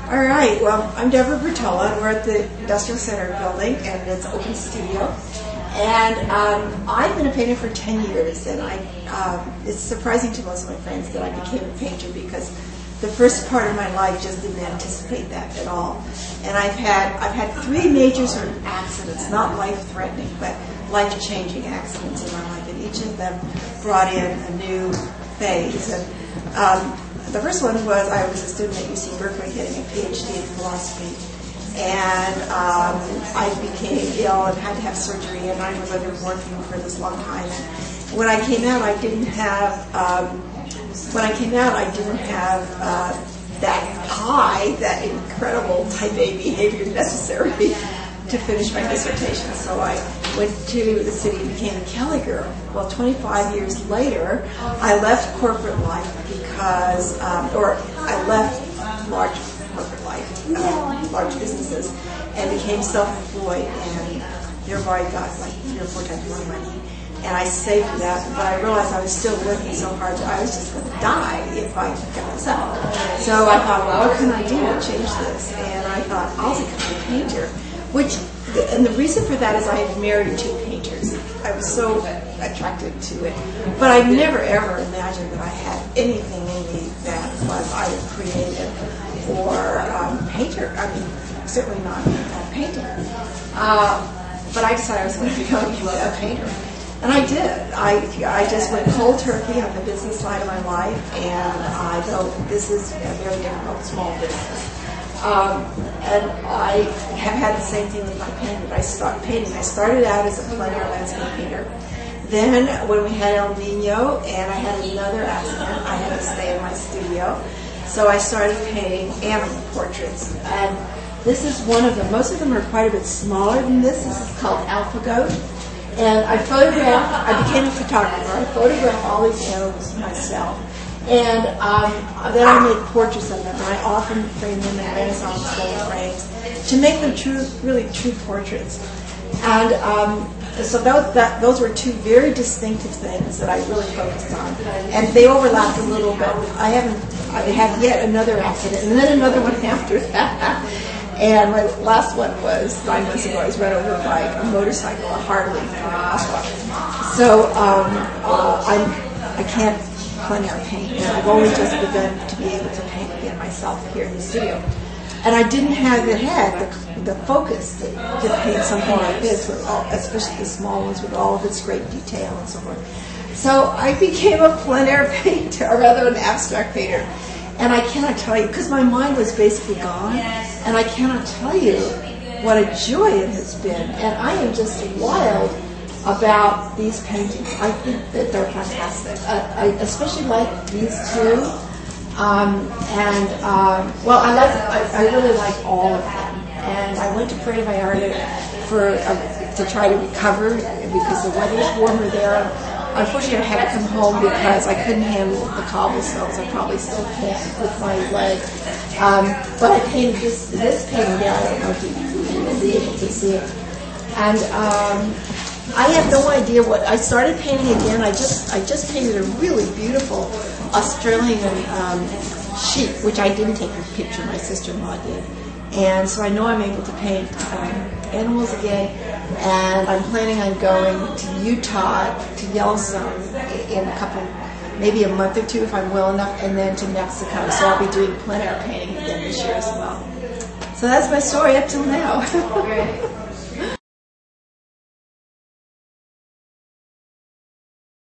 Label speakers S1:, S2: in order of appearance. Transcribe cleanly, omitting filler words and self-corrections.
S1: All right, well, I'm Deborah Bertol, and we're at the Industrial Center building, and it's Open Studio. And I've been a painter for 10 years, and it's surprising to most of my friends that I became a painter because the first part of my life just didn't anticipate that at all. And I've had three major sort of accidents, not life-threatening, but life-changing accidents in my life, and each of them brought in a new phase. And the first one was I was a student at UC Berkeley getting a PhD in philosophy, and I became ill and had to have surgery, and I was under morphine for this long time. And when I came out, I didn't have that high, that incredible type A behavior necessary to finish my dissertation. So I went to the city and became a Kelly girl. Well, 25 years later, I left corporate life because, I left large corporate life, large businesses, and became self-employed, and thereby got like 3 or 4 times more money. And I saved that, but I realized I was still working so hard that I was just going to die if I got this out. So I thought, well, what can I do to change this? And I thought, I'll become a painter. And the reason for that is I had married 2 painters. I was so attracted to it. But I never ever imagined that I had anything in me that was either creative or painter. I mean, certainly not painting. But I decided I was going to become a painter. And I did. I just went cold turkey on the business side of my life, and I know this is a very difficult small business. And I have had the same thing with my painting. I started out as a plein air landscape painter. Then when we had El Nino and I had another accident, I had to stay in my studio. So I started painting animal portraits. And this is one of them. Most of them are quite a bit smaller than this. This is called Alpha Goat. And I became a photographer. I photographed all these animals myself. And then I made portraits of them, and I often frame them in Renaissance style frames to make them really true portraits. And so those were 2 very distinctive things that I really focused on, and they overlapped a little bit. I had yet another accident, and then another one after that. And my last one was 9 months ago. I was run over by a motorcycle, a Harley, in a crosswalk. So I can't plein air paint, and I've only just begun to be able to paint again myself here in the studio. And I didn't have the focus to paint something like this, especially the small ones with all of its great detail and so forth. So I became a plein air painter, or rather an abstract painter. And I cannot tell you, because my mind was basically gone, and I cannot tell you what a joy it has been. And I am just wild about these paintings. I think that they're fantastic. I especially like these 2. Well, I really like all of them. And I went to Puerto Vallarta to try to recover because the weather was warmer there. Unfortunately, I had to come home because I couldn't handle the cobblestones. I probably still can't with my legs. But I painted this painting there. I don't know if you will be able to see it. And I have no idea what I started painting again. I just painted a really beautiful Australian sheep, which I didn't take a picture. My sister-in-law did. And so I know I'm able to paint animals again, and I'm planning on going to Utah, to Yellowstone in maybe a month or 2 if I'm well enough, and then to Mexico. So I'll be doing plein air painting again this year as well. So that's my story up till now.